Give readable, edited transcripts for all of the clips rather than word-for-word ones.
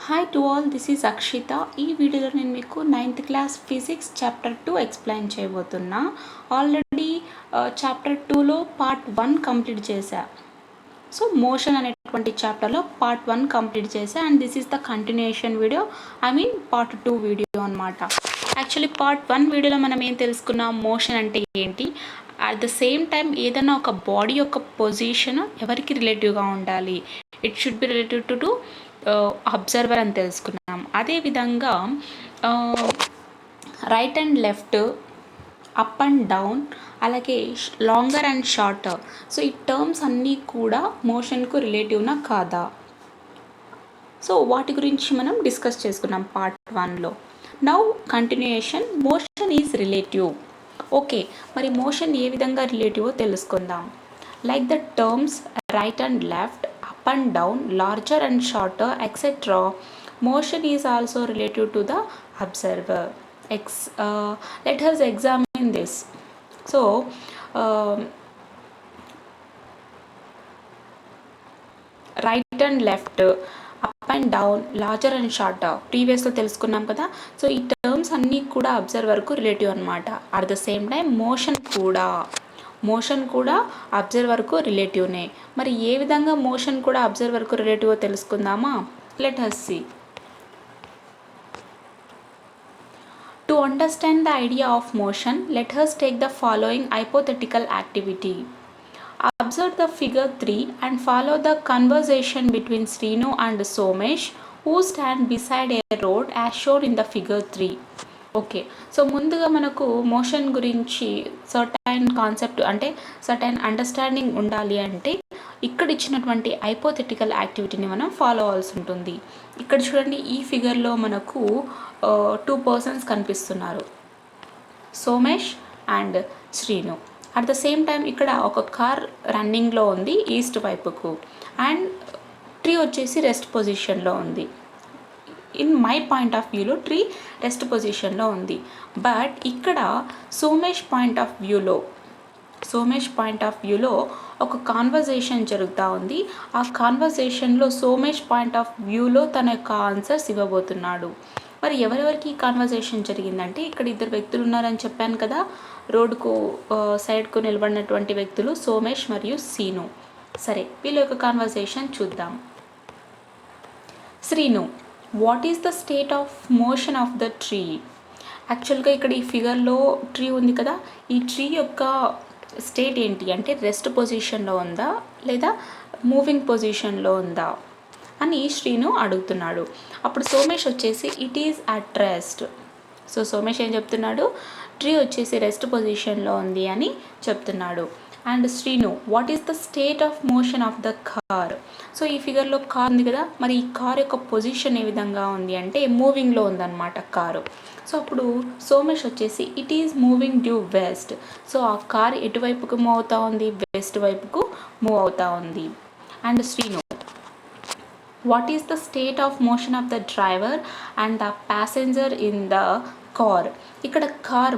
Hi to all, this is Akshita. ఈ వీడియోలో నేను మీకు 9th class physics chapter 2 explain చేయబోతున్నా. ఆల్రెడీ చాప్టర్ 2లో పార్ట్ 1 కంప్లీట్ చేశా. సో మోషన్ అనేటువంటి చాప్టర్లో పార్ట్ 1 కంప్లీట్ చేశా and this is the continuation video, part 2 video అనమాట. యాక్చువల్లీ పార్ట్ 1 వీడియోలో మనం ఏం తెలుసుకున్నాం, మోషన్ అంటే ఏంటి, అట్ ద సేమ్ టైం ఏదైనా ఒక బాడీ యొక్క పొజిషన్ ఎవరికి రిలేటివ్గా ఉండాలి, it should be relative to observer అని తెలుసుకున్నాం. అదేవిధంగా right and left, up and down, అలాగే లాంగర్ అండ్ షార్టర్, సో ఈ టర్మ్స్ అన్నీ కూడా మోషన్కు రిలేటివ్నా కాదా, సో వాటి గురించి మనం డిస్కస్ చేసుకున్నాం పార్ట్ 1లో. Now continuation, motion is relative. Okay, మరి మోషన్ ఏ విధంగా రిలేటివో తెలుసుకుందాం. Like the terms right and left, up and down, larger and shorter, etc. Motion is also related to the observer. Let us examine this. So, right and left, up and down, larger and shorter, ప్రీవియస్లో తెలుసుకున్నాం కదా. So ఈ terms అన్నీ కూడా అబ్జర్వర్కు relative అనమాట. At the same time motion కూడా అబ్జర్వర్కు రిలేటివ్నే. మరి ఏ విధంగా motion కూడా అబ్జర్వర్కు రిలేటివో తెలుసుకుందామా. Let us see. To understand the idea of motion, let us take the following hypothetical activity. Observe the figure 3 and follow the conversation between Srinu and Somesh, who stand beside a road as shown in the figure 3. Okay, so ముందుగా మనకు motion గురించి certain concept అంటే certain understanding ఉండాలి అంటే ఇక్కడ ఇచ్చినటువంటి hypothetical యాక్టివిటీని మనం follow అవ్వాల్సి ఉంటుంది. ఇక్కడ చూడండి, ఈ ఫిగర్లో మనకు 2 పర్సన్స్ కనిపిస్తున్నారు, Somesh and Srinu. At the same time ఇక్కడ ఒక కార్ రన్నింగ్లో ఉంది ఈస్ట్ వైపుకు, అండ్ ట్రీ వచ్చేసి రెస్ట్ పొజిషన్లో ఉంది. ఇన్ మై పాయింట్ ఆఫ్ వ్యూలో ట్రీ రెస్ట్ పొజిషన్లో ఉంది. బట్ ఇక్కడ సోమేష్ పాయింట్ ఆఫ్ వ్యూలో ఒక కాన్వర్జేషన్ జరుగుతూ ఉంది. ఆ కాన్వర్జేషన్లో సోమేష్ పాయింట్ ఆఫ్ వ్యూలో తన యొక్క ఆన్సర్స్ ఇవ్వబోతున్నాడు. మరి ఎవరెవరికి ఈ కాన్వర్జేషన్ జరిగిందంటే, ఇక్కడ 2 వ్యక్తులు ఉన్నారని చెప్పాను కదా, రోడ్డుకు సైడ్కు నిలబడినటువంటి వ్యక్తులు సోమేష్ మరియు సీను. సరే, వీళ్ళ యొక్క కాన్వర్జేషన్ చూద్దాం. Srinu, what is the state of motion of the tree. యాక్చువల్గా ఇక్కడ ఈ ఫిగర్లో ట్రీ ఉంది కదా, ఈ ట్రీ యొక్క స్టేట్ ఏంటి అంటే రెస్ట్ పొజిషన్లో ఉందా లేదా మూవింగ్ పొజిషన్లో ఉందా అని శ్రీను అడుగుతున్నాడు. అప్పుడు సోమేష్ వచ్చేసి it is at rest. So Somesh ఏం చెప్తున్నాడు, ట్రీ వచ్చేసి రెస్ట్ పొజిషన్లో ఉంది అని చెప్తున్నాడు. And Srinu, what is the state of motion of the car. So ఈ ఫిగర్లో కార్ ఉంది కదా, మరి ఈ కార్ యొక్క పొజిషన్ ఏ విధంగా ఉంది అంటే మూవింగ్లో ఉందన్నమాట కారు. సో అప్పుడు సోమేష్ వచ్చేసి it is moving due west. So ఆ కార్ ఎటువైపుకు మూవ్ అవుతూ ఉంది, వెస్ట్ వైపుకు మూవ్ అవుతూ ఉంది. And Srinu, what is the state of motion of the driver and the passenger in the car. ఇక్కడ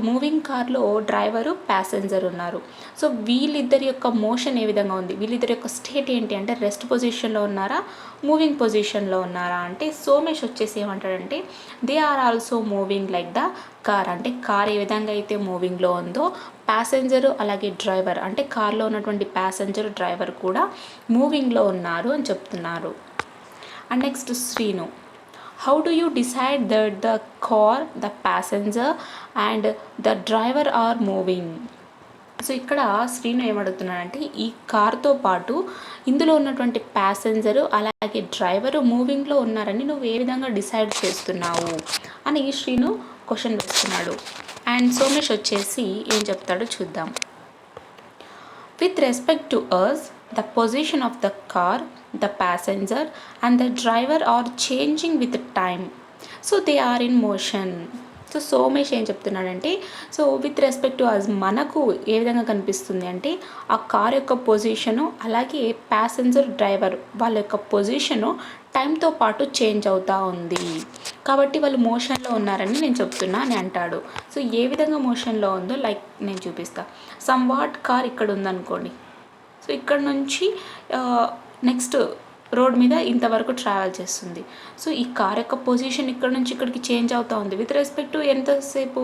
మూవింగ్ కార్లో డ్రైవరు ప్యాసింజర్ ఉన్నారు. సో వీళ్ళిద్దరి యొక్క మోషన్ ఏ విధంగా ఉంది, వీళ్ళిద్దరి యొక్క స్టేట్ ఏంటి అంటే రెస్ట్ పొజిషన్లో ఉన్నారా, మూవింగ్ పొజిషన్లో ఉన్నారా అంటే సోమేష్ వచ్చేసి ఏమంటాడంటే they are also moving like the car. అంటే కార్ ఏ విధంగా అయితే మూవింగ్లో ఉందో ప్యాసింజరు అలాగే డ్రైవర్ అంటే కార్లో ఉన్నటువంటి ప్యాసింజర్ డ్రైవర్ కూడా మూవింగ్లో ఉన్నారు అని చెప్తున్నారు. And next Srinu, how do you decide that the car, the passenger and the driver are moving. So ఇక్కడ శ్రీను ఏమడుగుతున్నాడంటే ఈ కార్తో పాటు ఇందులో ఉన్నటువంటి ప్యాసింజరు అలాగే డ్రైవరు మూవింగ్లో ఉన్నారని నువ్వు ఏ విధంగా డిసైడ్ చేస్తున్నావు అని శ్రీను క్వశ్చన్ వేస్తున్నాడు. అండ్ సోమేష్ వచ్చేసి ఏం చెప్తాడో చూద్దాం. With respect to us, the position of the car, the passenger and the driver are changing with time, so they are in motion. So Somesh ఏం చెప్తున్నాడంటే, so with respect to us మనకు ఏ విధంగా కనిపిస్తుంది అంటే ఆ కార్ యొక్క పొజిషను అలాగే ప్యాసింజర్ డ్రైవర్ వాళ్ళ యొక్క పొజిషను టైంతో పాటు చేంజ్ అవుతూ ఉంది, కాబట్టి వాళ్ళు మోషన్లో ఉన్నారని నేను చెప్తున్నా అని అంటాడు. సో ఏ విధంగా మోషన్లో ఉందో లైక్ నేను చూపిస్తా. సమ్ వాట్ కార్ ఇక్కడ ఉందనుకోండి, సో ఇక్కడ నుంచి నెక్స్ట్ రోడ్ మీద ఇంతవరకు ట్రావెల్ చేస్తుంది. సో ఈ కార్ యొక్క పొజిషన్ ఇక్కడ నుంచి ఇక్కడికి చేంజ్ అవుతూ ఉంది విత్ రెస్పెక్ట్ టు ఎంతసేపు,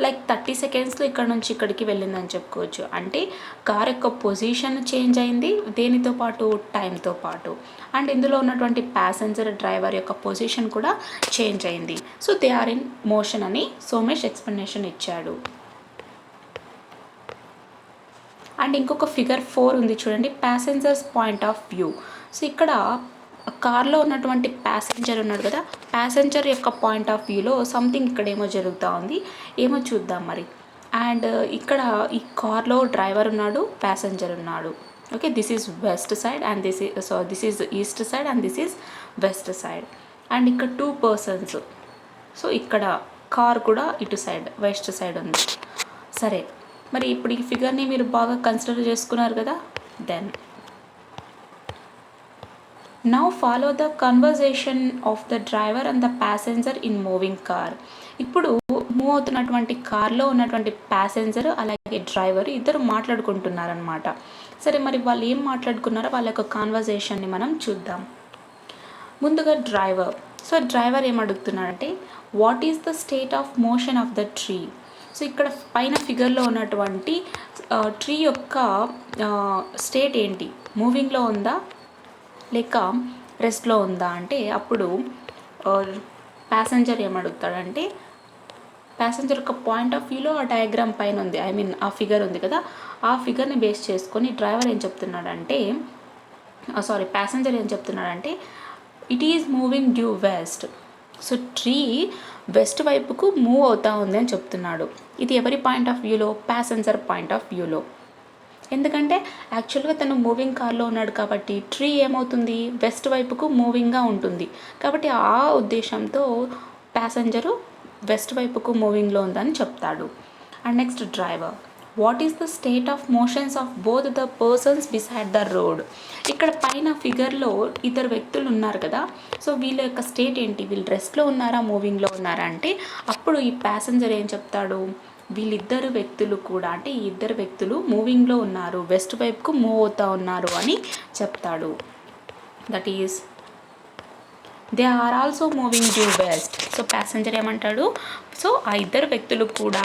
లైక్ 30 సెకండ్స్లో ఇక్కడ నుంచి ఇక్కడికి వెళ్ళిందని చెప్పుకోవచ్చు. అంటే కార్ యొక్క పొజిషన్ చేంజ్ అయింది దేనితో పాటు, టైంతో పాటు. అండ్ ఇందులో ఉన్నటువంటి ప్యాసింజర్ డ్రైవర్ యొక్క పొజిషన్ కూడా చేంజ్ అయింది. So they are in motion అని సోమేష్ ఎక్స్ప్లెనేషన్ ఇచ్చాడు. అండ్ ఇంకొక ఫిగర్ 4 ఉంది చూడండి, passengers point of view. So ఇక్కడ కార్లో ఉన్నటువంటి ప్యాసింజర్ ఉన్నాడు కదా, ప్యాసింజర్ యొక్క పాయింట్ ఆఫ్ వ్యూలో సంథింగ్ ఇక్కడ ఏమో జరుగుతూ ఉంది, ఏమో చూద్దాం మరి. అండ్ ఇక్కడ ఈ కార్లో డ్రైవర్ ఉన్నాడు, ప్యాసింజర్ ఉన్నాడు. Okay, this is west side and this is east side and this is west side. And ఇక్కడ 2 పర్సన్స్. సో ఇక్కడ కార్ కూడా ఇటు సైడ్ వెస్ట్ సైడ్ ఉంది. సరే, మరి ఇప్పుడు ఈ ఫిగర్ని మీరు బాగా కన్సిడర్ చేసుకున్నారు కదా. Then now follow the conversation of the driver and the passenger in moving car. ఇప్పుడు మూవ్ అవుతున్నటువంటి కార్లో ఉన్నటువంటి ప్యాసింజర్ అలాగే డ్రైవర్ ఇద్దరు మాట్లాడుకుంటున్నారనమాట. సరే, మరి వాళ్ళు ఏం మాట్లాడుకున్నారో వాళ్ళ యొక్క కాన్వర్జేషన్ని మనం చూద్దాం. ముందుగా డ్రైవర్. సో డ్రైవర్ ఏం అడుగుతున్నాడంటే, what is the state of motion of the tree. So ఇక్కడ పైన ఫిగర్లో ఉన్నటువంటి ట్రీ యొక్క స్టేట్ ఏంటి, మూవింగ్లో ఉందా లేక రెస్ట్లో ఉందా అంటే అప్పుడు ప్యాసింజర్ ఏమడుగుతాడంటే, ప్యాసింజర్ యొక్క పాయింట్ ఆఫ్ వ్యూలో ఆ డయాగ్రామ్ పైన ఉంది, ఐ మీన్ ఆ ఫిగర్ ఉంది కదా, ఆ ఫిగర్ని బేస్ చేసుకొని డ్రైవర్ ఏం చెప్తున్నాడంటే, ప్యాసింజర్ ఏం చెప్తున్నాడంటే, it is moving due west. So tree west వైపుకు మూవ్ అవుతూ ఉంది అని చెప్తున్నాడు. ఇది ఎవరి పాయింట్ ఆఫ్ వ్యూలో, ప్యాసింజర్ పాయింట్ ఆఫ్ వ్యూలో. ఎందుకంటే యాక్చువల్గా తను మూవింగ్ కార్లో ఉన్నాడు కాబట్టి ట్రీ ఏమవుతుంది, వెస్ట్ వైపుకు మూవింగ్గా ఉంటుంది. కాబట్టి ఆ ఉద్దేశంతో ప్యాసింజరు వెస్ట్ వైపుకు మూవింగ్లో ఉందని చెప్తాడు. And next driver, what is the state of motions off both the persons beside the road. ఇక్కడ పైన ఫిగర్లో ఇద్దరు వ్యక్తులు ఉన్నారు కదా, సో వీళ్ళ యొక్క స్టేట్ ఏంటి, వీళ్ళు రెస్ట్లో ఉన్నారా మూవింగ్లో ఉన్నారా అంటే అప్పుడు ఈ ప్యాసింజర్ ఏం చెప్తాడు, వీళ్ళిద్దరు వ్యక్తులు కూడా, అంటే ఈ ఇద్దరు వ్యక్తులు మూవింగ్లో ఉన్నారు, వెస్ట్ వైపుకు మూవ్ అవుతూ ఉన్నారు అని చెప్తాడు. That is they are also moving due west. So passenger ఏమంటాడు, సో ఆ ఇద్దరు వ్యక్తులు కూడా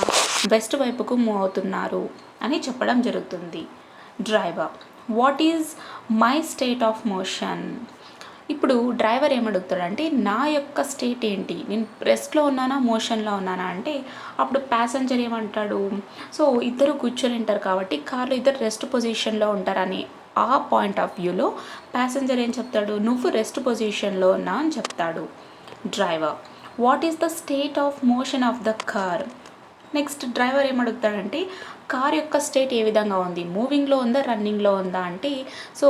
వెస్ట్ వైపుకు మూవ్ అవుతున్నారు అని చెప్పడం జరుగుతుంది. Driver, what is my state of motion. ఇప్పుడు డ్రైవర్ ఏమడుగుతాడంటే, నా యొక్క స్టేట్ ఏంటి, నేను రెస్ట్లో ఉన్నానా మోషన్లో ఉన్నానా అంటే అప్పుడు ప్యాసింజర్ ఏమంటాడు, సో ఇద్దరు కూర్చొని ఉంటారు కాబట్టి కార్లో ఇద్దరు రెస్ట్ పొజిషన్లో ఉంటారని ఆ పాయింట్ ఆఫ్ వ్యూలో ప్యాసింజర్ ఏం చెప్తాడు, నువ్వు రెస్ట్ పొజిషన్లో ఉన్నా అని చెప్తాడు. Driver, what is the state of motion of the car. Next driver ఏమడుగుతాడంటే, కార్ యొక్క స్టేట్ ఏ విధంగా ఉంది, మూవింగ్లో ఉందా రన్నింగ్లో ఉందా అంటే సో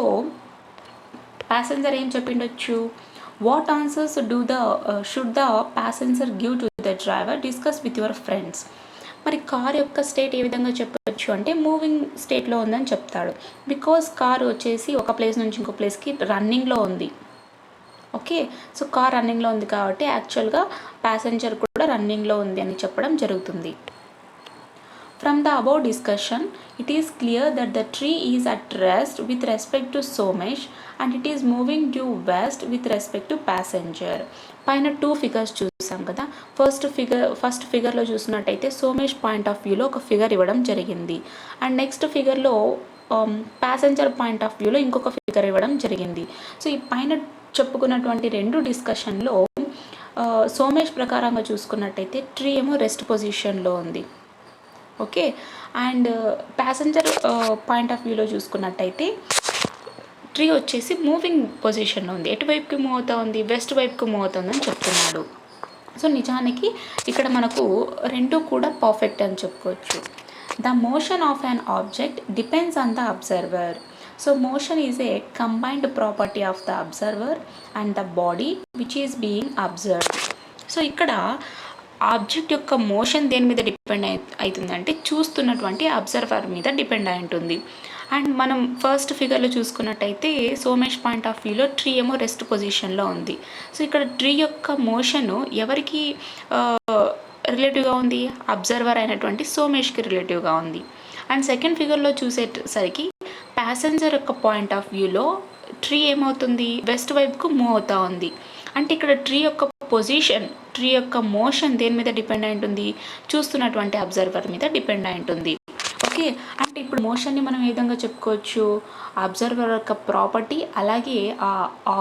ప్యాసింజర్ ఏం చెప్పిండొచ్చు, what answers should the passenger give to the driver, discuss with your friends. మరి కార్ యొక్క స్టేట్ ఏ విధంగా చెప్పవచ్చు అంటే మూవింగ్ స్టేట్లో ఉందని చెప్తాడు. బికాజ్ కార్ వచ్చేసి ఒక ప్లేస్ నుంచి ఇంకో ప్లేస్కి రన్నింగ్లో ఉంది. ఓకే, సో కార్ రన్నింగ్లో ఉంది కాబట్టి యాక్చువల్గా ప్యాసింజర్ కూడా రన్నింగ్లో ఉంది అని చెప్పడం జరుగుతుంది. From the above discussion, it is clear that the tree is at rest with respect to Somesh and it is moving due west with respect to passenger. పైన 2 ఫిగర్స్ చూసాం కదా. ఫస్ట్ ఫిగర్లో చూసినట్టయితే సోమేష్ పాయింట్ ఆఫ్ వ్యూలో ఒక figure ఇవ్వడం జరిగింది. And next ఫిగర్లో passenger point of వ్యూలో ఇంకొక ఫిగర్ ఇవ్వడం జరిగింది. సో ఈ పైన చెప్పుకున్నటువంటి 2 డిస్కషన్లో సోమేష్ ప్రకారంగా చూసుకున్నట్టయితే ట్రీ ఏమో రెస్ట్ పొజిషన్లో ఉంది. Okay, and passenger point of వ్యూలో చూసుకున్నట్టయితే ట్రీ వచ్చేసి మూవింగ్ పొజిషన్లో ఉంది. ఎటువైపుకి మూవ్ అవుతా ఉంది, వెస్ట్ వైపుకి మూవ్ అవుతుందని చెప్తున్నాడు. సో నిజానికి ఇక్కడ మనకు 2 కూడా పర్ఫెక్ట్ అని చెప్పుకోవచ్చు. The motion of an object depends on the observer. So motion is a combined property of the observer and the body which is being observed. So ఇక్కడ ఆబ్జెక్ట్ యొక్క మోషన్ దేని మీద డిపెండ్ అవుతుందంటే చూస్తున్నటువంటి అబ్జర్వర్ మీద depend అయి ఉంటుంది. And మనం ఫస్ట్ ఫిగర్లో చూసుకున్నట్టయితే సోమేష్ పాయింట్ ఆఫ్ వ్యూలో ట్రీ ఏమో రెస్ట్ పొజిషన్లో ఉంది. సో ఇక్కడ ట్రీ యొక్క మోషను ఎవరికి రిలేటివ్గా ఉంది, అబ్జర్వర్ అయినటువంటి సోమేష్కి రిలేటివ్గా ఉంది. అండ్ సెకండ్ ఫిగర్లో చూసేసరికి ప్యాసింజర్ యొక్క పాయింట్ ఆఫ్ వ్యూలో ట్రీ ఏమవుతుంది, వెస్ట్ వైపుకు మూవ్ అవుతూ ఉంది. అంటే ఇక్కడ ట్రీ యొక్క పొజిషన్, ట్రీ యొక్క మోషన్ దేని మీద డిపెండ్ అయి ఉంటుంది, చూస్తున్నటువంటి అబ్జర్వర్ మీద డిపెండ్ అయి ఉంటుంది. ఓకే, అంటే ఇప్పుడు మోషన్ని మనం ఏ విధంగా చెప్పుకోవచ్చు, అబ్జర్వర్ యొక్క ప్రాపర్టీ, అలాగే ఆ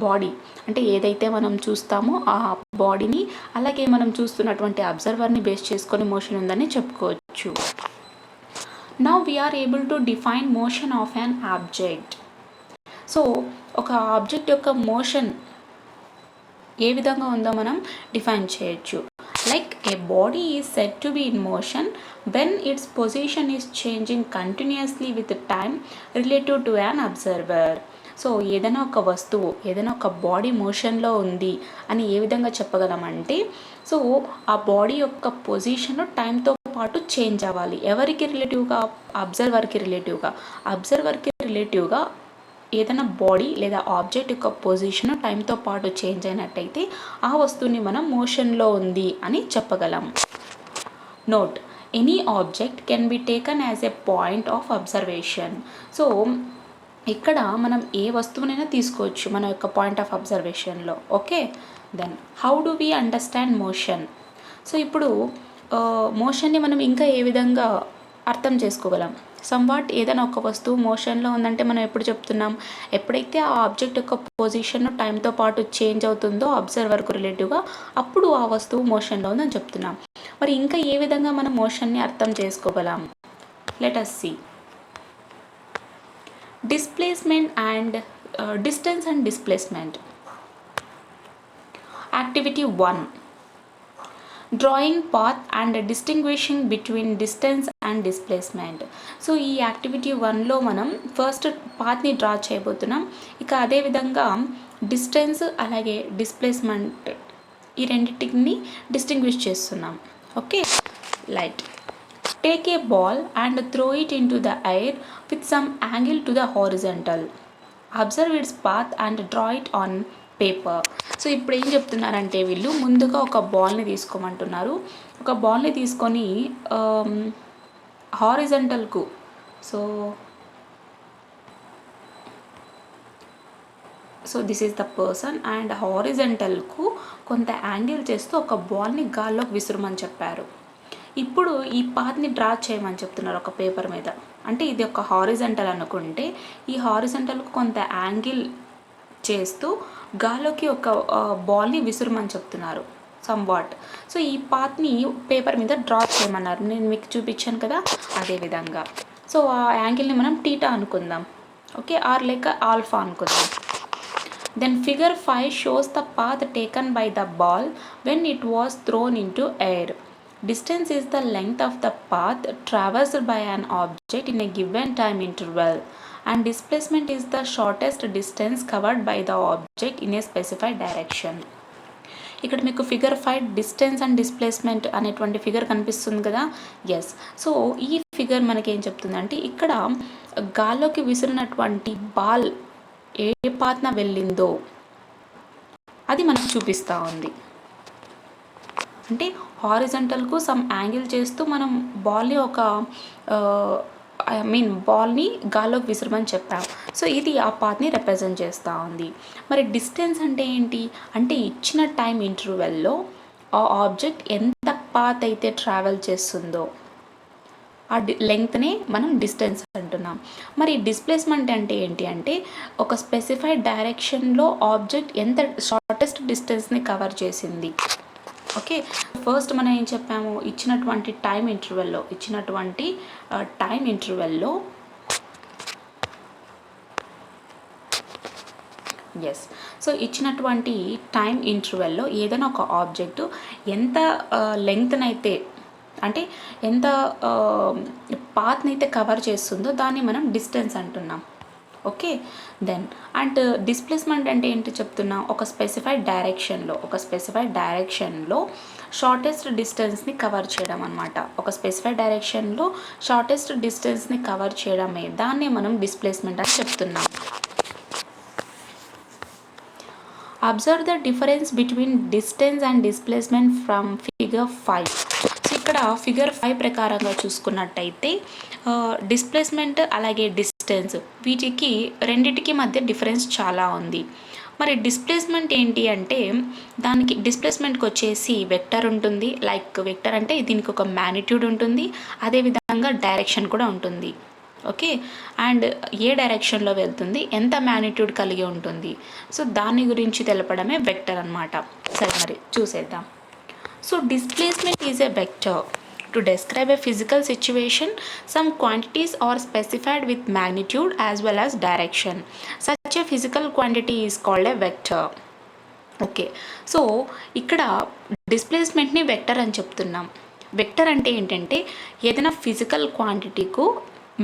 బాడీ అంటే ఏదైతే మనం చూస్తామో ఆ బాడీని, అలాగే మనం చూస్తున్నటువంటి అబ్జర్వర్ని బేస్ చేసుకొని మోషన్ ఉందని చెప్పుకోవచ్చు. Now we are able to define motion of an object. So ఒక ఆబ్జెక్ట్ యొక్క మోషన్ ఏ విధంగా ఉందో మనం డిఫైన్ చేయొచ్చు. Like a body is said to be in motion when its position is changing continuously with time relative to an observer. So ఏదైనా ఒక వస్తువు, ఏదైనా ఒక బాడీ మోషన్లో ఉంది అని ఏ విధంగా చెప్పగలమంటే, సో ఆ బాడీ యొక్క పొజిషన్ టైంతో పాటు చేంజ్ అవ్వాలి. ఎవరికి రిలేటివ్గా, అబ్జర్వర్కి రిలేటివ్గా ఏదైనా బాడీ లేదా ఆబ్జెక్ట్ యొక్క పొజిషన్ టైంతో పాటు చేంజ్ అయినట్టయితే ఆ వస్తువుని మనం మోషన్లో ఉంది అని చెప్పగలం. Note, any object can be taken as a point of observation. So ఇక్కడ మనం ఏ వస్తువునైనా తీసుకోవచ్చు మన యొక్క పాయింట్ ఆఫ్ అబ్జర్వేషన్లో. Okay, then how do we understand motion. So ఇప్పుడు మోషన్ని మనం ఇంకా ఏ విధంగా అర్థం చేసుకోగలం. సమ్వాట్ ఏదైనా ఒక వస్తువు మోషన్లో ఉందంటే మనం ఎప్పుడు చెప్తున్నాం, ఎప్పుడైతే ఆ ఆబ్జెక్ట్ యొక్క పొజిషన్ టైంతో పాటు చేంజ్ అవుతుందో అబ్జర్వర్కు రిలేటివ్గా, అప్పుడు ఆ వస్తువు మోషన్లో ఉందని చెప్తున్నాం. మరి ఇంకా ఏ విధంగా మనం మోషన్ని అర్థం చేసుకోగలం, let us see. Displacement and distance and displacement. Activity 1, drawing path and distinguishing between distance and displacement. So ఈ యాక్టివిటీ 1లో మనం ఫస్ట్ పాత్ని డ్రా చేయబోతున్నాం. ఇక అదేవిధంగా డిస్టెన్స్ అలాగే డిస్ప్లేస్మెంట్ ఈ రెండింటిని డిస్టింగ్విష్ చేస్తున్నాం. Okay, light take a ball and throw it in to the air with some angle to the horizontal. Observe it's path and draw it on paper. So ఇప్పుడు ఏం చెప్తున్నారంటే వీళ్ళు ముందుగా ఒక బాల్ని తీసుకోమంటున్నారు. ఒక బాల్ని తీసుకొని హారిజంటల్కు, so this is the person, and హారిజంటల్కు కొంత యాంగిల్ చేస్తూ ఒక బాల్ని గాల్లోకి విసురుమని చెప్పారు. ఇప్పుడు ఈ పాత్ని డ్రా చేయమని చెప్తున్నారు ఒక పేపర్ మీద. అంటే ఇది ఒక హారిజంటల్ అనుకుంటే ఈ హారిజంటల్కు కొంత యాంగిల్ చేస్తూ గాల్లోకి ఒక బాల్ని విసురుమని చెప్తున్నారు సమ్వాట్. సో ఈ పాత్ని పేపర్ మీద డ్రా చేయమన్నారు, నేను మీకు చూపించాను కదా అదేవిధంగా. సో ఆ యాంగిల్ని మనం టీటా అనుకుందాం. ఓకే, ఆర్ లేక ఆల్ఫా అనుకుందాం. Then figure 5 shows the path taken by the ball when it was thrown into air. Distance is the length of the path traversed by an object in a given time interval, and displacement is the shortest distance covered by the object in a specified direction. ఇక్కడ మీకు figure 5 distance and displacement అనేటువంటి figure కనిపిస్తుంది కదా. Yes, so ఈ figure మనకి ఏం చెప్తుందంటే ఇక్కడ గాల్లోకి విసిరినటువంటి బాల్ ఏ పాత్న వెళ్ళిందో అది మనకు చూపిస్తూ ఉంది. అంటే హారిజంటల్కు సమ్ యాంగిల్ చేస్తూ మనం బాల్ని బాల్ని గాల్లోకి విసిరమని చెప్పాం. సో ఇది ఆ పాత్ని రిప్రజెంట్ చేస్తూ ఉంది. మరి డిస్టెన్స్ అంటే ఏంటి అంటే ఇచ్చిన టైం ఇంటర్వెల్లో ఆ ఆబ్జెక్ట్ ఎంత పాత్ అయితే ట్రావెల్ చేస్తుందో ఆ లెంగ్త్నే మనం డిస్టెన్స్ అంటున్నాం. మరి డిస్ప్లేస్మెంట్ అంటే ఏంటి అంటే ఒక స్పెసిఫైడ్ డైరెక్షన్లో ఆబ్జెక్ట్ ఎంత షార్టెస్ట్ డిస్టెన్స్ని కవర్ చేసింది. ఓకే, ఫస్ట్ మనం ఏం చెప్పాము, ఇచ్చినటువంటి టైం ఇంటర్వెల్లో ఎస్, సో ఇచ్చినటువంటి టైం ఇంటర్వెల్లో ఏదైనా ఒక ఆబ్జెక్టు ఎంత లెంగ్త్నైతే అంటే ఎంత పాత్నైతే కవర్ చేస్తుందో దాన్ని మనం డిస్టెన్స్ అంటున్నాం. ఓకే, దెన్ అండ్ డిస్ప్లేస్మెంట్ అంటే ఏంటి చెప్తున్నా, ఒక స్పెసిఫైడ్ డైరెక్షన్లో షార్టెస్ట్ డిస్టెన్స్ని కవర్ చేయడం అనమాట. ఒక స్పెసిఫైడ్ డైరెక్షన్లో షార్టెస్ట్ డిస్టెన్స్ని కవర్ చేయడమే దాన్ని మనం డిస్ప్లేస్మెంట్ అని చెప్తున్నాం. Observe the difference between distance and displacement from figure 5. ఇక్కడ ఫిగర్ 5 ప్రకారంగా చూసుకున్నట్టయితే డిస్ప్లేస్మెంట్ అలాగే డిస్టెన్స్ డిస్టెన్స్, వీటికి రెండిటికి మధ్య డిఫరెన్స్ చాలా ఉంది. మరి డిస్ప్లేస్మెంట్ ఏంటి అంటే దానికి డిస్ప్లేస్మెంట్కి వచ్చేసి వెక్టర్ ఉంటుంది. లైక్ వెక్టర్ అంటే దీనికి ఒక మ్యాగ్నిట్యూడ్ ఉంటుంది, అదేవిధంగా డైరెక్షన్ కూడా ఉంటుంది. ఓకే, అండ్ ఏ డైరెక్షన్లో వెళ్తుంది, ఎంత మ్యాగ్నిట్యూడ్ కలిగి ఉంటుంది, సో దాని గురించి తెలపడమే వెక్టర్ అనమాట. సరే మరి చూసేద్దాం. So displacement is a vector. To describe a physical situation, some quantities are specified with magnitude as well as direction. Such a physical quantity is called a vector. Okay, so ఇక్కడ డిస్ప్లేస్మెంట్ని vector అని చెప్తున్నాం. Vector అంటే ఏంటంటే ఏదైనా physical క్వాంటిటీకు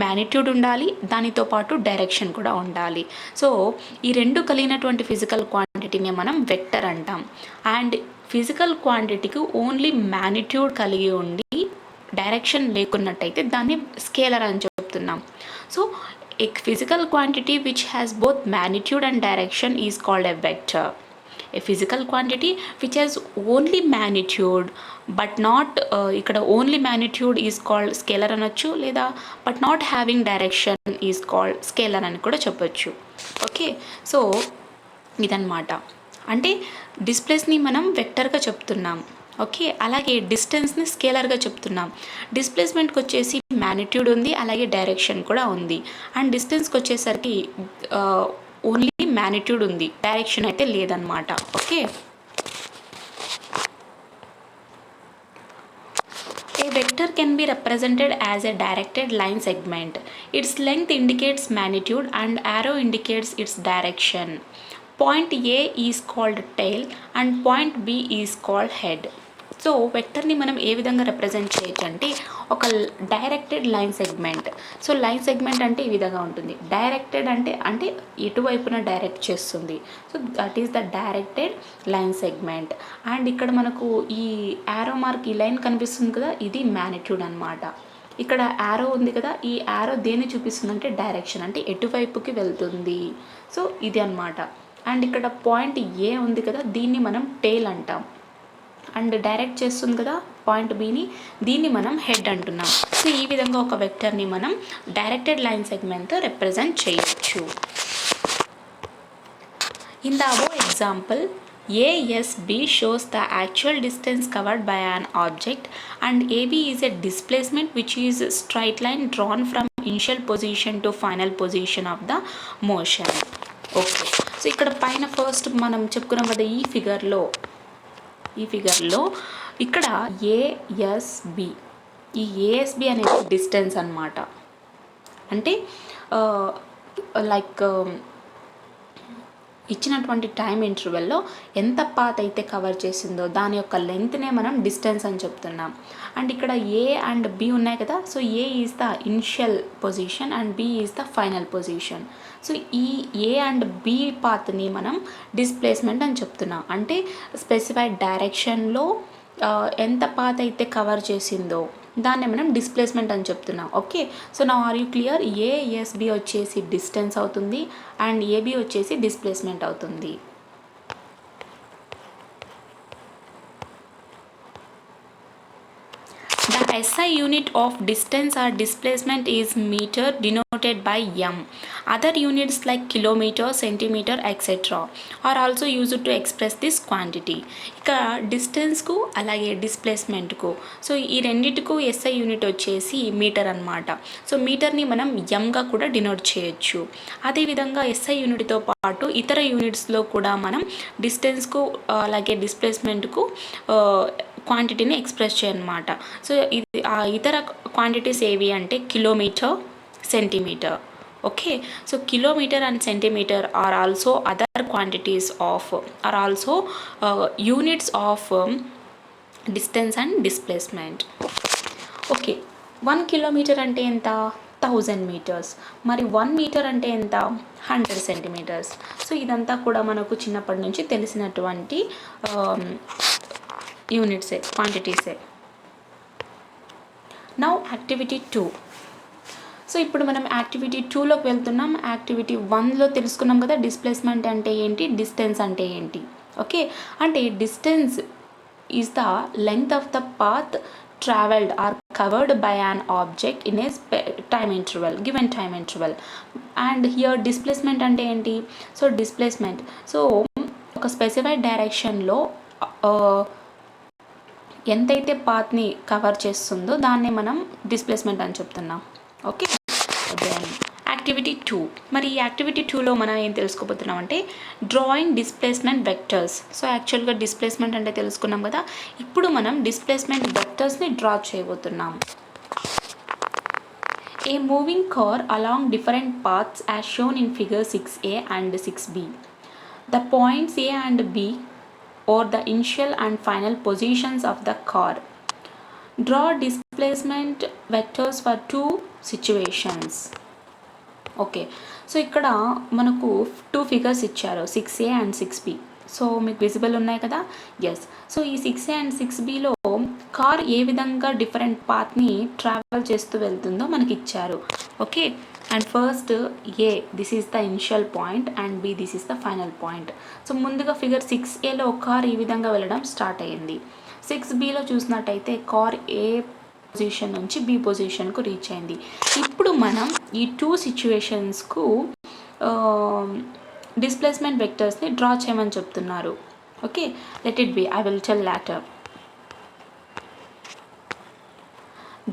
magnitude ఉండాలి, దానితో పాటు direction కూడా ఉండాలి. సో ఈ రెండు కలిగినటువంటి ఫిజికల్ క్వాంటిటీని మనం వెక్టర్ అంటాం. అండ్ ఫిజికల్ క్వాంటిటీకి ఓన్లీ మ్యాగ్నిట్యూడ్ కలిగి ఉండి డైరెక్షన్ లేకున్నట్టయితే దాన్ని స్కేలర్ అని చెప్తున్నాం. So a physical quantity which has both magnitude and direction is called a vector. A physical quantity which has only magnitude but not, ఇక్కడ only magnitude is called scalar అనొచ్చు, లేదా but not having direction is called scalar అని కూడా చెప్పొచ్చు. Okay, so ఇదన్నమాట. అంటే డిస్ప్లేస్ని మనం వెక్టర్గా చెప్తున్నాం. ఓకే, అలాగే డిస్టెన్స్ని స్కేలర్గా చెప్తున్నాం. డిస్ప్లేస్మెంట్కి వచ్చేసి మ్యాగ్నిట్యూడ్ ఉంది, అలాగే డైరెక్షన్ కూడా ఉంది. అండ్ డిస్టెన్స్కి వచ్చేసరికి ఓన్లీ మ్యాగ్నిట్యూడ్ ఉంది, డైరెక్షన్ అయితే లేదనమాట. Okay, a vector can be represented as a directed line segment. Its length indicates magnitude and arrow indicates its direction. Point A is called tail and point B is called head. So వెక్టర్ని మనం ఏ విధంగా represent చేయొచ్చు అంటే ఒక directed line segment. So line segment అంటే ఈ విధంగా ఉంటుంది. డైరెక్టెడ్ అంటే ఎటువైపున డైరెక్ట్ చేస్తుంది. So that is the directed line segment. And ఇక్కడ మనకు ఈ యారో మార్క్, ఈ లైన్ కనిపిస్తుంది కదా, ఇది మ్యాగ్నిట్యూడ్ అనమాట. ఇక్కడ యారో ఉంది కదా, ఈ యారో దేన్ని చూపిస్తుంది అంటే డైరెక్షన్, అంటే ఎటువైపుకి వెళ్తుంది. సో ఇది అనమాట. అండ్ ఇక్కడ పాయింట్ ఏ ఉంది కదా, దీన్ని మనం టెయిల్ అంటాం. అండ్ డైరెక్ట్ చేస్తుంది కదా పాయింట్ బిని, దీన్ని మనం హెడ్ అంటున్నాం. సో ఈ విధంగా ఒక వెక్టర్ని మనం డైరెక్టెడ్ లైన్ సెగ్మెంట్తో రిప్రజెంట్ చేయొచ్చు. In the above example, ASB shows the actual distance covered by an object and AB is a displacement which is a straight line drawn from initial position to final position of the motion. Okay, so ఇక్కడ పైన first మనం చెప్పుకున్నాం కదా ఈ ఫిగర్లో ఇక్కడ ASB, ఈ ASB అనేది distance అన్నమాట. అంటే లైక్ ఇచ్చినటువంటి టైం ఇంటర్వెల్లో ఎంత పాత్ అయితే కవర్ చేసిందో దాని యొక్క లెంత్నే మనం డిస్టెన్స్ అని చెప్తున్నాం. అండ్ ఇక్కడ ఏ అండ్ బి ఉన్నాయి కదా, so A is the initial position and B is the final position. So ఈ ఏ అండ్ బి పాత్ని మనం డిస్ప్లేస్మెంట్ అని చెప్తున్నాం. అంటే స్పెసిఫైడ్ డైరెక్షన్లో ఎంత పాత్ అయితే కవర్ చేసిందో దాన్ని మనం డిస్ప్లేస్మెంట్ అని చెప్తున్నాం. Okay, so now are you clear? ASB వచ్చేసి డిస్టెన్స్ అవుతుంది అండ్ ఏబి వచ్చేసి డిస్ప్లేస్మెంట్ అవుతుంది. The SI unit of distance or displacement is meter denoted by m. Other units like kilometer, centimeter, etc. are also used to express this quantity. ఇక డిస్టెన్స్కు అలాగే డిస్ప్లేస్మెంట్కు, so ఈ రెండింటికు SI unit వచ్చేసి metre అన్నమాట. So మీటర్ని మనం ఎంగా కూడా denote చేయొచ్చు. అదేవిధంగా SI యూనిట్తో పాటు ఇతర యూనిట్స్లో కూడా మనం డిస్టెన్స్కు అలాగే డిస్ప్లేస్మెంట్కు క్వాంటిటీని ఎక్స్ప్రెస్ చేయనమాట. సో ఇది ఇతర క్వాంటిటీస్ ఏవి అంటే kilometre, centimetre. Okay, so kilometre and centimetre are also other quantities of are also units of distance and displacement. Okay, 1 kilometre అంటే ఎంత? 1000 మీటర్స్. మరి 1 మీటర్ అంటే ఎంత? 100 సెంటీమీటర్స్. సో ఇదంతా కూడా మనకు చిన్నప్పటి నుంచి తెలిసినటువంటి యూనిట్సే, క్వాంటిటీసే. Now activity 2. సో ఇప్పుడు మనం యాక్టివిటీ 2లోకి వెళ్తున్నాం. యాక్టివిటీ 1లో తెలుసుకున్నాం కదా డిస్ప్లేస్మెంట్ అంటే ఏంటి, డిస్టెన్స్ అంటే ఏంటి. ఓకే, అంటే distance is the length of the path traveled or covered by an object in a time interval, given time interval. And here displacement అంటే ఏంటి? సో displacement, సో ఒక స్పెసిఫైడ్ డైరెక్షన్లో ఎంతైతే పాత్ని కవర్ చేస్తుందో దాన్ని మనం డిస్ప్లేస్మెంట్ అని చెప్తున్నాం. Okay, then activity 2. మరి ఈ యాక్టివిటీ 2లో మనం ఏం తెలుసుకోబోతున్నాం అంటే డ్రాయింగ్ డిస్ప్లేస్మెంట్ వెక్టర్స్. సో యాక్చువల్గా డిస్ప్లేస్మెంట్ అంటే తెలుసుకున్నాం కదా, ఇప్పుడు మనం డిస్ప్లేస్మెంట్ వెక్టర్స్ని డ్రా చేయబోతున్నాం. A moving car along different paths as shown in figure 6a and 6b. The points A and B or the initial and final positions of the car. Draw displacement vectors for 2 situations. Okay, so ఇక్కడ మనకు 2 figures ఇచ్చారు, 6a and 6b. So మీకు visible ఉన్నాయి కదా, yes. So ఈ 6a and 6bలో car ఏ విధంగా different పాత్ని travel చేస్తూ వెళ్తుందో మనకి ఇచ్చారు. Okay, and first A, this is the initial point, and B, this is the final point. So ముందుగా ఫిగర్ 6aలో కార్ ఈ విధంగా వెళ్ళడం స్టార్ట్ అయ్యింది. 6bలో చూసినట్టయితే కార్ ఏ పొజిషన్ నుంచి బి పొజిషన్కు రీచ్ అయింది. ఇప్పుడు మనం ఈ 2 సిచ్యువేషన్స్కు డిస్ప్లేస్మెంట్ వెక్టర్స్ని డ్రా చేయమని చెప్తున్నారు. Okay, let it be, I will tell later.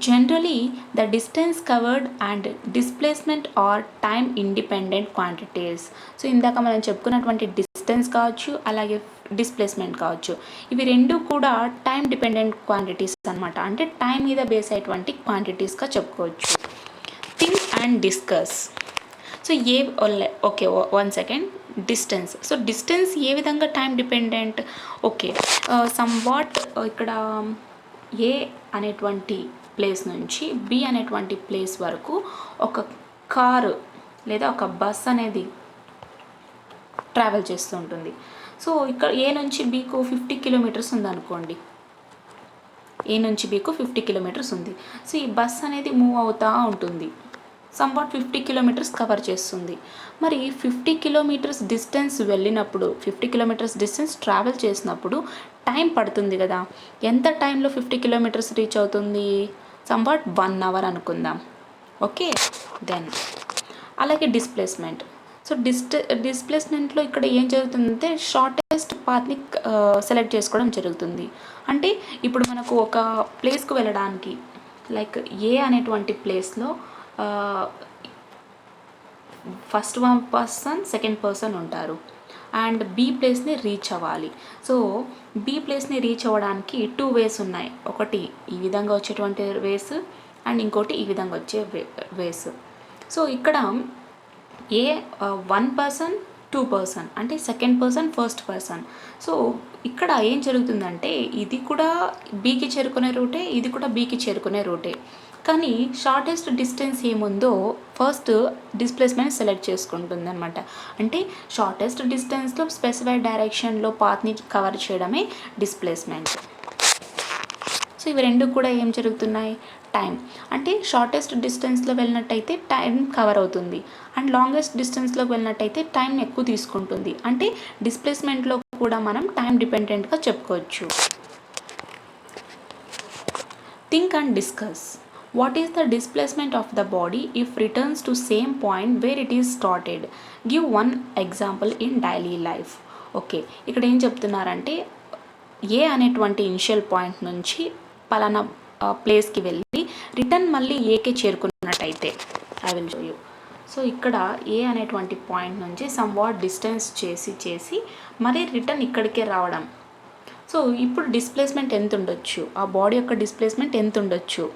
Generally, the distance covered and displacement are time independent quantities. So ఇందాక మనం చెప్పుకున్నటువంటి డిస్టెన్స్ కావచ్చు, అలాగే డిస్ప్లేస్మెంట్ కావచ్చు, ఇవి రెండు కూడా టైం డిపెండెంట్ క్వాంటిటీస్ అనమాట. అంటే టైం మీద బేస్ అయ్యేటువంటి క్వాంటిటీస్గా చెప్పుకోవచ్చు. Think and discuss. So okay, 1 second. Distance, so distance ఏ విధంగా టైం డిపెండెంట్? ఓకే, సమ్వాట్ ఇక్కడ ఏ అనేటువంటి ప్లేస్ నుంచి బి అనేటువంటి ప్లేస్ వరకు ఒక కారు లేదా ఒక బస్ అనేది ట్రావెల్ చేస్తూ ఉంటుంది. సో ఇక్కడ ఏ నుంచి బీకు 50 కిలోమీటర్స్ ఉందనుకోండి, ఏ నుంచి బీకు 50 కిలోమీటర్స్ ఉంది. సో ఈ బస్ అనేది మూవ్ అవుతూ ఉంటుంది, సంవాట్ 50 కిలోమీటర్స్ కవర్ చేస్తుంది. మరి 50 కిలోమీటర్స్ డిస్టెన్స్ వెళ్ళినప్పుడు, 50 కిలోమీటర్స్ డిస్టెన్స్ ట్రావెల్ చేసినప్పుడు టైం పడుతుంది కదా. ఎంత టైంలో 50 కిలోమీటర్స్ రీచ్ అవుతుంది? సంవాట్ 1 అవర్ అనుకుందాం. ఓకే, దెన్ అలాగే డిస్ప్లేస్మెంట్. సో డిస్ప్లేస్మెంట్లో ఇక్కడ ఏం జరుగుతుందంటే షార్టెస్ట్ పాత్ని సెలెక్ట్ చేసుకోవడం జరుగుతుంది. అంటే ఇప్పుడు మనకు ఒక ప్లేస్కు వెళ్ళడానికి, లైక్ ఏ అనేటువంటి ప్లేస్లో ఫస్ట్ 1 పర్సన్, సెకండ్ పర్సన్ ఉంటారు, అండ్ బి ప్లేస్ని రీచ్ అవ్వాలి. సో బి ప్లేస్ని రీచ్ అవ్వడానికి 2 వేస్ ఉన్నాయి. ఒకటి ఈ విధంగా వచ్చేటువంటి వేస్, అండ్ ఇంకోటి ఈ విధంగా వచ్చే వేస్. సో ఇక్కడ ఏ 1 పర్సన్, 2 పర్సన్, అంటే second person, first person. So ఇక్కడ ఏం జరుగుతుందంటే ఇది కూడా బీకి చేరుకునే రూటే, ఇది కూడా బీకి చేరుకునే రూటే. కానీ షార్టెస్ట్ డిస్టెన్స్ ఏముందో ఫస్ట్ డిస్ప్లేస్మెంట్ సెలెక్ట్ చేసుకుంటుంది అనమాట. అంటే షార్టెస్ట్ డిస్టెన్స్లో స్పెసిఫైడ్ డైరెక్షన్లో పాత్ని కవర్ చేయడమే డిస్ప్లేస్మెంట్. సో ఇవి రెండు కూడా ఏం జరుగుతున్నాయి? టైం. అంటే షార్టెస్ట్ డిస్టెన్స్లో వెళ్ళినట్టయితే టైం కవర్ అవుతుంది, అండ్ లాంగెస్ట్ డిస్టెన్స్లోకి వెళ్ళినట్టయితే టైం ఎక్కువ తీసుకుంటుంది. అంటే డిస్ప్లేస్మెంట్లో కూడా మనం టైం డిపెండెంట్గా చెప్పుకోవచ్చు. Think and discuss. What is the displacement of the body if returns to same point where it is started? Give one example in daily life. Okay, ఇక్కడ ఏం చెప్తున్నారంటే ఏ అనేటువంటి ఇనిషియల్ పాయింట్ నుంచి పలానా ప్లేస్కి వెళ్ళి రిటర్న్ మళ్ళీ ఏకే చేరుకున్నట్టయితే, I will show you. So ఇక్కడ ఏ అనేటువంటి పాయింట్ నుంచి సమ్వాట్ డిస్టెన్స్ చేసి మరి రిటర్న్ ఇక్కడికే రావడం. సో ఇప్పుడు డిస్ప్లేస్మెంట్ ఎంత ఉండొచ్చు? ఆ బాడీ యొక్క డిస్ప్లేస్మెంట్ ఎంత ఉండొచ్చు?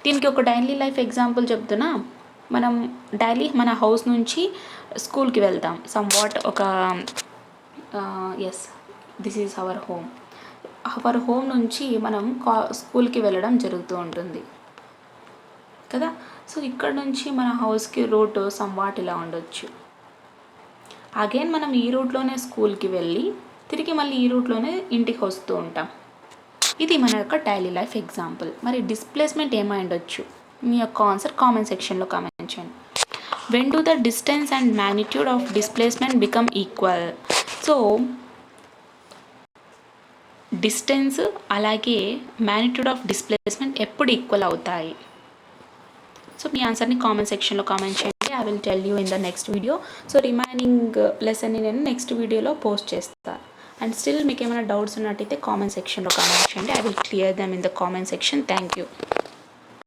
దీనికి ఒక డైలీ లైఫ్ ఎగ్జాంపుల్ చెప్తున్నా. మనం డైలీ మన హౌస్ నుంచి స్కూల్కి వెళ్తాం. సమ్వాట్ ఒక ఎస్, this is our home. Our home నుంచి మనం స్కూల్కి వెళ్ళడం జరుగుతూ ఉంటుంది కదా. సో ఇక్కడ నుంచి మన హౌస్కి రూట్ సమ్వాట్ ఇలా ఉండొచ్చు. అగైన్ మనం ఈ రూట్లోనే స్కూల్కి వెళ్ళి తిరిగి మళ్ళీ ఈ రూట్లోనే ఇంటికి వస్తూ ఉంటాం. ఇది మన యొక్క డైలీ లైఫ్ ఎగ్జాంపుల్. మరి డిస్ప్లేస్మెంట్ ఏమై ఉండొచ్చు? మీ యొక్క ఆన్సర్ కామెంట్ సెక్షన్లో కామెంట్ చేయండి. When do the distance and magnitude of displacement become equal? So distance అలాగే మ్యాగ్నిట్యూడ్ ఆఫ్ డిస్ప్లేస్మెంట్ ఎప్పుడు ఈక్వల్ అవుతాయి? సో మీ ఆన్సర్ని కామెంట్ సెక్షన్లో కామెంట్ చేయండి. I will tell you in the next video. So remaining లెసన్ని నేను నెక్స్ట్ వీడియోలో పోస్ట్ చేస్తాను. అండ్ స్టిల్ మీకు ఏమైనా డౌట్స్ ఉన్నట్టయితే కామెంట్ సెక్షన్లో కామెంట్ చేయండి. I will clear them in the comment section. Thank you.